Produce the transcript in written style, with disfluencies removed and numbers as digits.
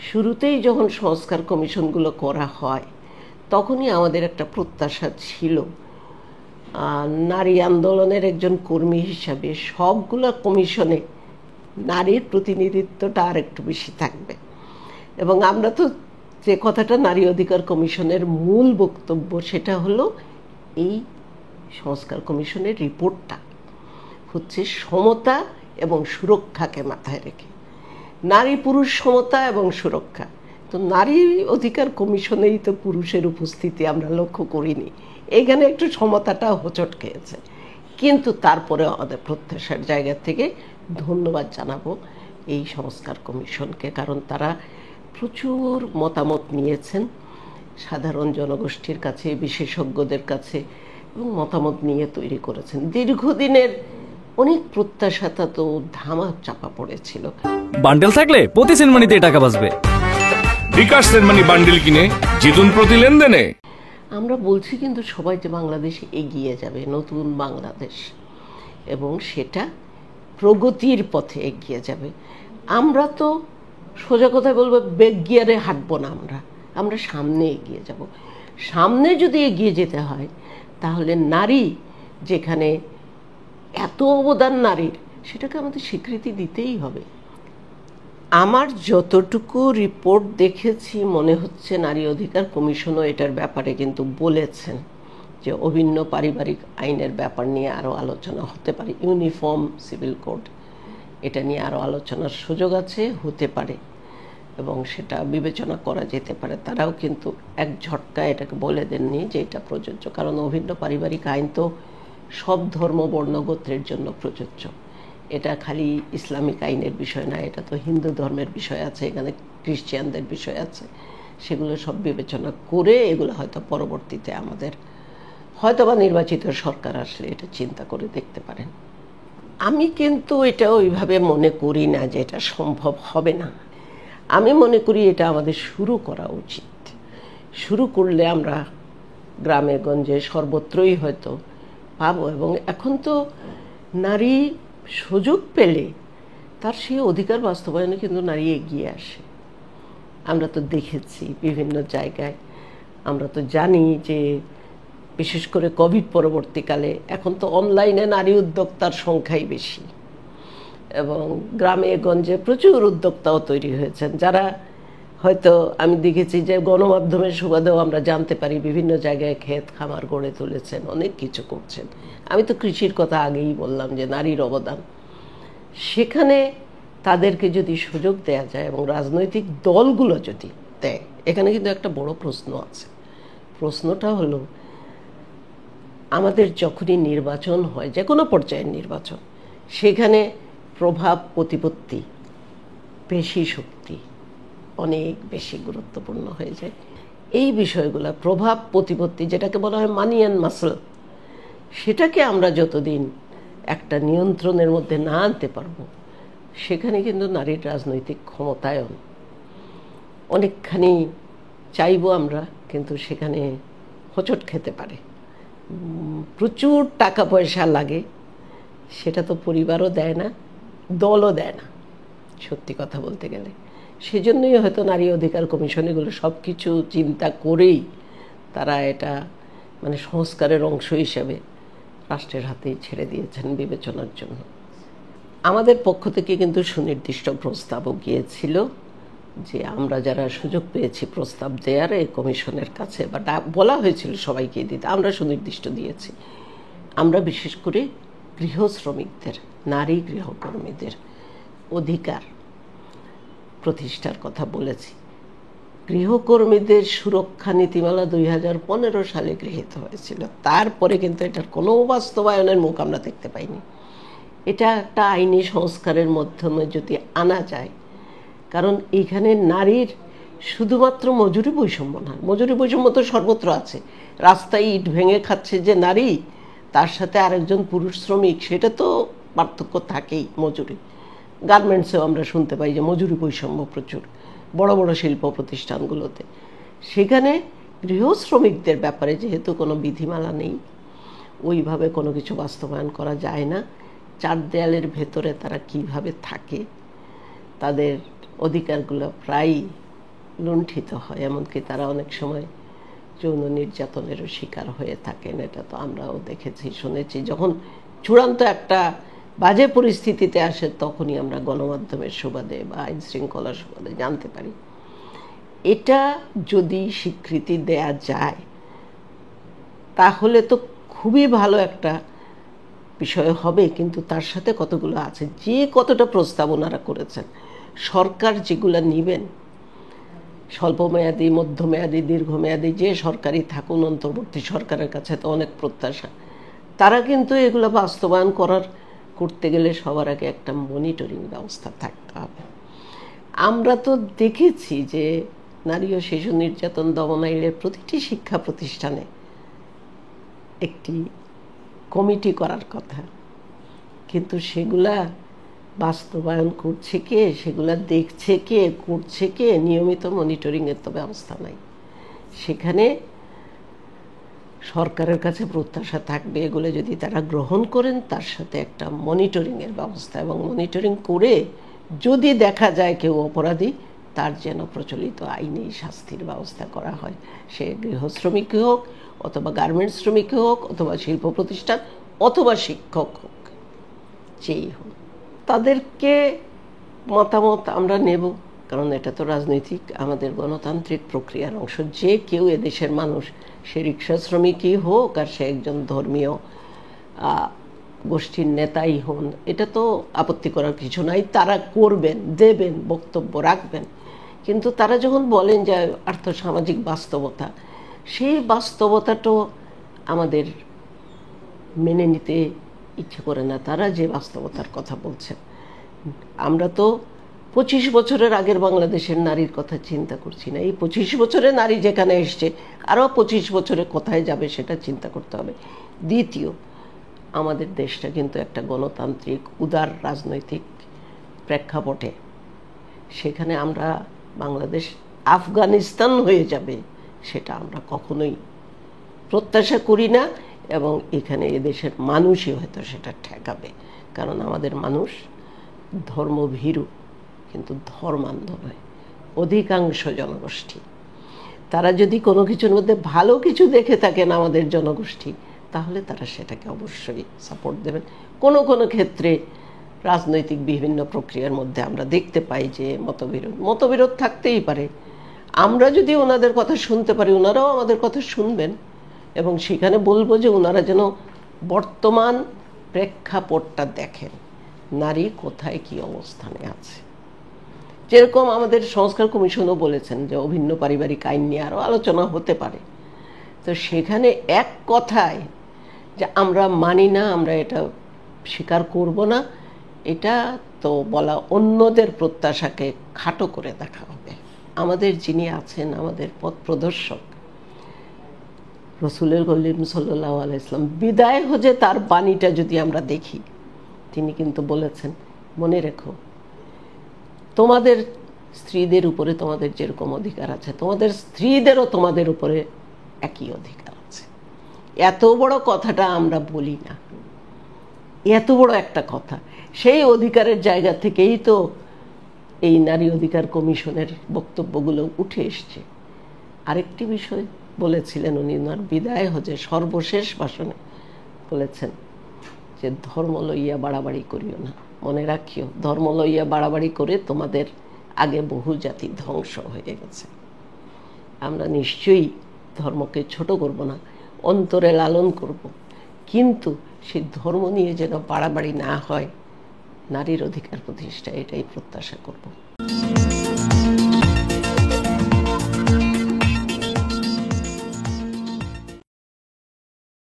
শুরুতেই যখন সংস্কার কমিশনগুলো করা হয় তখনই আমাদের একটা প্রত্যাশা ছিল নারী আন্দোলনের একজন কর্মী হিসাবে সবগুলো কমিশনে নারীর প্রতিনিধিত্বটা আর একটু বেশি থাকবে। এবং আমরা তো যে কথাটা নারী অধিকার কমিশনের মূল বক্তব্য সেটা হলো এই সংস্কার কমিশনের রিপোর্টটা হচ্ছে সমতা এবং সুরক্ষাকে মাথায় রেখে, নারী পুরুষ সমতা এবং সুরক্ষা। তো নারী অধিকার কমিশনেই তো পুরুষের উপস্থিতি আমরা লক্ষ্য করিনি, এইখানে একটু সমতাটা হোঁচট খেয়েছে। কিন্তু তারপরে আমাদের প্রত্যাশার জায়গা থেকে ধন্যবাদ জানাবো এই সংস্কার কমিশনকে, কারণ তারা প্রচুর মতামত নিয়েছেন সাধারণ জনগোষ্ঠীর কাছে, বিশেষজ্ঞদের কাছে, এবং মতামত নিয়ে তৈরি করেছেন। দীর্ঘদিনের অনেক প্রত্যাশাটা তো ধামা চাপা পড়েছিল। বান্ডেল থাকলে প্রতি সেনমানিতে টাকা বাঁচবে। বিকাশ সেনমানি বান্ডেল কিনে জিতুন প্রতি লেনদেনে। আমরা বলছি কিন্তু সবাই যে বাংলাদেশ এগিয়ে যাবে, নতুন বাংলাদেশ, এবং সেটা প্রগতির পথে এগিয়ে যাবে। আমরা তো সোজা কথায় বলবো ব্যাক গিয়ারে হাঁটবো না, আমরা সামনে এগিয়ে যাব। সামনে যদি এগিয়ে যেতে হয় তাহলে নারী যেখানে এত অবদান নারীর, সেটাকে আমাদের স্বীকৃতি দিতেই হবে। আমার যতটুকু রিপোর্ট দেখেছি মনে হচ্ছে নারী অধিকার কমিশনও এটার ব্যাপারে কিন্তু বলেছেন যে অভিন্ন পারিবারিক আইনের ব্যাপার নিয়ে আরও আলোচনা হতে পারে, ইউনিফর্ম সিভিল কোড, এটা নিয়ে আরও আলোচনার সুযোগ আছে, হতে পারে, এবং সেটা বিবেচনা করা যেতে পারে। তারাও কিন্তু এক ঝটকায় এটাকে বলে দেননি যে এটা প্রযোজ্য, কারণ অভিন্ন পারিবারিক আইন তো সব ধর্ম বর্ণ গোত্রের জন্য প্রযোজ্য। এটা খালি ইসলামিক আইনের বিষয় না, এটা তো হিন্দু ধর্মের বিষয় আছে, এখানে খ্রিস্টানদের বিষয় আছে, সেগুলো সব বিবেচনা করে এগুলো হয়তো পরবর্তীতে আমাদের হয়তোবা নির্বাচিত সরকার আসলে এটা চিন্তা করে দেখতে পারেন। আমি কিন্তু এটা ওইভাবে মনে করি না যে এটা সম্ভব হবে না। আমি মনে করি এটা আমাদের শুরু করা উচিত। শুরু করলে আমরা গ্রামে গঞ্জে সর্বত্রই হয়তো পাবো, এবং এখন তো নারী সুযোগ পেলে তার সেই অধিকার বাস্তবায়নে কিন্তু নারী এগিয়ে আসে। আমরা তো দেখেছি বিভিন্ন জায়গায়, আমরা তো জানি যে বিশেষ করে কোভিড পরবর্তীকালে এখন তো অনলাইনে নারী উদ্যোক্তার সংখ্যাই বেশি, এবং গ্রামে গঞ্জে প্রচুর উদ্যোক্তাও তৈরি হয়েছেন, যারা হয়তো আমি দেখেছি যে গণমাধ্যমের সুবাদেও আমরা জানতে পারি বিভিন্ন জায়গায় ক্ষেত খামার গড়ে তুলেছেন, অনেক কিছু করছেন। আমি তো কৃষির কথা আগেই বললাম যে নারীর অবদান, সেখানে তাদেরকে যদি সুযোগ দেয়া যায় এবং রাজনৈতিক দলগুলো যদি দেয়, এখানে কিন্তু একটা বড় প্রশ্ন আছে। প্রশ্নটা হলো আমাদের যখনই নির্বাচন হয়, যে কোনো পর্যায়ের নির্বাচন, সেখানে প্রভাব প্রতিপত্তি, পেশি শক্তি অনেক বেশি গুরুত্বপূর্ণ হয়ে যায়। এই বিষয়গুলো প্রভাব প্রতিপত্তি, যেটাকে বলা হয় মানি অ্যান্ড মাসল, সেটাকে আমরা যতদিন একটা নিয়ন্ত্রণের মধ্যে না আনতে পারবো, সেখানে কিন্তু নারীর রাজনৈতিক ক্ষমতায়ন অনেকখানি চাইবো আমরা, কিন্তু সেখানে হোঁচট খেতে পারে। প্রচুর টাকা পয়সা লাগে, সেটা তো পরিবারও দেয় না, দলও দেয় না, সত্যি কথা বলতে গেলে। সেজন্যই হয়তো নারী অধিকার কমিশন এগুলো সব কিছু চিন্তা করেই তারা এটা মানে সংস্কারের অংশ হিসেবে রাষ্ট্রের হাতেই ছেড়ে দিয়েছেন বিবেচনার জন্য। আমাদের পক্ষ থেকে কিন্তু সুনির্দিষ্ট প্রস্তাবও গিয়েছিল যে আমরা যারা সুযোগ পেয়েছি প্রস্তাব দেওয়ার এই কমিশনের কাছে, বা বলা হয়েছিল সবাইকে দিতে, আমরা সুনির্দিষ্ট দিয়েছি। আমরা বিশেষ করে গৃহ শ্রমিকদের, নারী গৃহকর্মীদের অধিকার প্রতিষ্ঠার কথা বলেছি। গৃহকর্মীদের সুরক্ষা নীতিমালা 2015 সালে গৃহীত হয়েছিল, তারপরে কিন্তু এটার কোনো বাস্তবায়নের মুখ আমরা দেখতে পাইনি। এটা একটা আইনি সংস্কারের মাধ্যমে যদি আনা যায়, কারণ এইখানে নারীর শুধুমাত্র মজুরি বৈষম্য না, মজুরি বৈষম্য তো সর্বত্র আছে। রাস্তায় ইট ভেঙে খাচ্ছে যে নারী, তার সাথে আরেকজন পুরুষ শ্রমিক, সেটা তো পার্থক্য থাকেই। মজুরি, গার্মেন্টসেও আমরা শুনতে পাই যে মজুরি বৈষম্য প্রচুর বড় বড় শিল্প প্রতিষ্ঠানগুলোতে। সেখানে গৃহ শ্রমিকদের ব্যাপারে যেহেতু কোনো বিধিমালা নেই, ওইভাবে কোনো কিছু বাস্তবায়ন করা যায় না। চার দেয়ালের ভেতরে তারা কিভাবে থাকে, তাদের অধিকারগুলো প্রায় লুণ্ঠিত হয়, এমনকি তারা অনেক সময় যৌন নির্যাতনেরও শিকার হয়ে থাকেন। এটা তো আমরাও দেখেছি, শুনেছি। যখন চূড়ান্ত একটা বাজে পরিস্থিতিতে আসে তখনই আমরা গণমাধ্যমের সুবাদে বা আইন শৃঙ্খলার সুবাদে জানতে পারি। এটা যদি স্বীকৃতি দেয়া যায় তাহলে তো খুবই ভালো একটা বিষয় হবে, কিন্তু তার সাথে কতগুলো আছে। যে কতটা প্রস্তাব ওনারা করেছেন, সরকার যেগুলো নেবেন, স্বল্পমেয়াদী, মধ্যমেয়াদী, দীর্ঘমেয়াদী, যে সরকারি থাকুন, অন্তর্বর্তী সরকারের কাছে তো অনেক প্রত্যাশা। তারা কিন্তু এগুলো বাস্তবায়ন করতে গেলে সবার আগে একটা মনিটরিং ব্যবস্থা থাকতে হবে। আমরা তো দেখেছি যে নারী ও শিশু নির্যাতন দমন আইনের প্রতিটি শিক্ষা প্রতিষ্ঠানে একটি কমিটি করার কথা, কিন্তু সেগুলা বাস্তবায়ন করছে কে, সেগুলা দেখছে কে, করছে কে, নিয়মিত মনিটরিংয়ের তো ব্যবস্থা নাই। সেখানে সরকারের কাছে প্রত্যাশা থাকবে এগুলো যদি তারা গ্রহণ করেন, তার সাথে একটা মনিটরিংয়ের ব্যবস্থা, এবং মনিটরিং করে যদি দেখা যায় কেউ অপরাধী, তার যেন প্রচলিত আইনি শাস্তির ব্যবস্থা করা হয়। সে গৃহশ্রমিকই হোক, অথবা গার্মেন্টস শ্রমিকই হোক, অথবা শিল্প প্রতিষ্ঠান, অথবা শিক্ষক হোক, যেই হোক, তাদেরকে মতামত আমরা নেব, কারণ এটা তো রাজনৈতিক, আমাদের গণতান্ত্রিক প্রক্রিয়ার অংশ। যে কেউ এদেশের মানুষ, সে রিক্সা শ্রমিকই হোক আর সে একজন ধর্মীয় গোষ্ঠীর নেতাই হন, এটা তো আপত্তি করার কিছু নাই। তারা করবেন, দেবেন, বক্তব্য রাখবেন, কিন্তু তারা যখন বলেন যে আর্থসামাজিক বাস্তবতা, সেই বাস্তবতাটাও আমাদের মেনে নিতে ইচ্ছে করে না। তারা যে বাস্তবতার কথা বলছেন, আমরা তো 25 বছরের আগের বাংলাদেশের নারীর কথা চিন্তা করছি না। এই 25 বছরে নারী যেখানে এসছে, আরও 25 বছরে কোথায় যাবে সেটা চিন্তা করতে হবে। দ্বিতীয়, আমাদের দেশটা কিন্তু একটা গণতান্ত্রিক উদার রাজনৈতিক প্রেক্ষাপটে, সেখানে আমরা বাংলাদেশ আফগানিস্তান হয়ে যাবে সেটা আমরা কখনোই প্রত্যাশা করি না, এবং এখানে এদেশের মানুষই হয়তো সেটা ঠেকাবে। কারণ আমাদের মানুষ ধর্মভীরু, কিন্তু ধর্মান্ধ নয়। অধিকাংশ জনগোষ্ঠী, তারা যদি কোনো কিছুর মধ্যে ভালো কিছু দেখে থাকেন আমাদের জনগোষ্ঠী, তাহলে তারা সেটাকে অবশ্যই সাপোর্ট দেবেন। কোনো কোনো ক্ষেত্রে রাজনৈতিক বিভিন্ন প্রক্রিয়ার মধ্যে আমরা দেখতে পাই যে মতবিরোধ থাকতেই পারে। আমরা যদি ওনাদের কথা শুনতে পারি, ওনারাও আমাদের কথা শুনবেন, এবং সেখানে বলবো যে ওনারা যেন বর্তমান প্রেক্ষাপটটা দেখেন, নারী কোথায় কি অবস্থানে আছে। যেরকম আমাদের সংস্কার কমিশনও বলেছেন যে অভিন্ন পারিবারিক আইন নিয়ে আরও আলোচনা হতে পারে। তো সেখানে এক কথায় যে আমরা মানি না, আমরা এটা স্বীকার করব না, এটা তো বলা অন্যদের প্রত্যাশাকে খাটো করে দেখা হবে। আমাদের যিনি আছেন, আমাদের পথ প্রদর্শক রসুলের কলিম সাল্লাল্লাহু আলাইহি ওয়াসাল্লাম, বিদায় হজে তার বাণীটা যদি আমরা দেখি, তিনি কিন্তু বলেছেন, মনে রেখো তোমাদের স্ত্রীদের উপরে তোমাদের যেরকম অধিকার আছে, তোমাদের স্ত্রীদেরও তোমাদের উপরে একই অধিকার আছে। এত বড় কথাটা আমরা বলি না, এত বড় একটা কথা। সেই অধিকারের জায়গা থেকেই তো এই নারী অধিকার কমিশনের বক্তব্যগুলো উঠে এসছে। আরেকটি বিষয় বলেছিলেন উনি ওনার বিদায় হজে সর্বশেষ ভাষণে, বলেছেন যে ধর্ম লইয়া বাড়াবাড়ি করিও না, মনে রাখিও ধর্ম লইয়া বাড়াবাড়ি করে তোমাদের আগে বহু জাতি ধ্বংস হয়ে গেছে। আমরা নিশ্চয়ই ধর্মকে ছোট করব না, অন্তরে লালন করব, কিন্তু সেই ধর্ম নিয়ে যেন বাড়াবাড়ি না হয়, নারীর অধিকার প্রতিষ্ঠা, এটাই প্রত্যাশা করব।